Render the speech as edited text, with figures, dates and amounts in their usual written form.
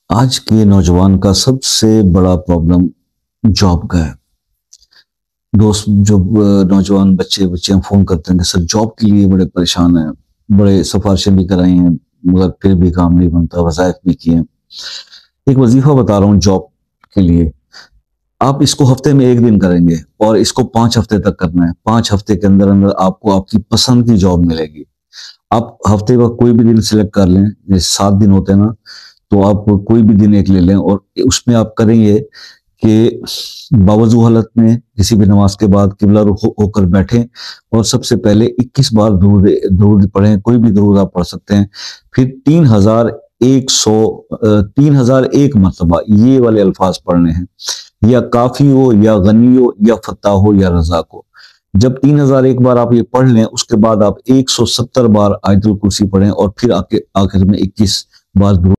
آج کے نوجوان کا سب سے بڑا پرابلم جاب کا ہے۔ دوست جو نوجوان بچیاں فون کرتے ہیں کہ سر جاب کے لیے بڑے پریشان ہیں، بڑے سفارشیں بھی کرائی ہیں مگر پھر بھی کام نہیں بنتا، وظائف بھی کیے ہیں۔ ایک وظیفہ بتا رہا ہوں جاب کے لیے، آپ اس کو ہفتے میں 1 دن کریں گے اور اس کو 5 ہفتے تک کرنا ہے۔ 5 ہفتے کے اندر آپ کو آپ کی پسند کی جاب ملے گی۔ آپ ہفتے کا کوئی بھی دن سلیکٹ کر لیں، جیسے 7 دن ہوتے ہیں نا، تو آپ کوئی بھی دن ایک لے لیں اور اس میں آپ کریں گے کہ باوضو حالت میں کسی بھی نماز کے بعد قبلہ رخ ہو کر بیٹھیں اور سب سے پہلے 21 بار درود پڑھیں، کوئی بھی درود آپ پڑھ سکتے ہیں۔ پھر 3001 مرتبہ یہ والے الفاظ پڑھنے ہیں، یا کافی ہو یا غنی ہو یا فتح ہو یا رزاق ہو۔ جب 3001 بار آپ یہ پڑھ لیں، اس کے بعد آپ 170 بار آیت الکرسی پڑھیں اور پھر آخر میں 21 بار درود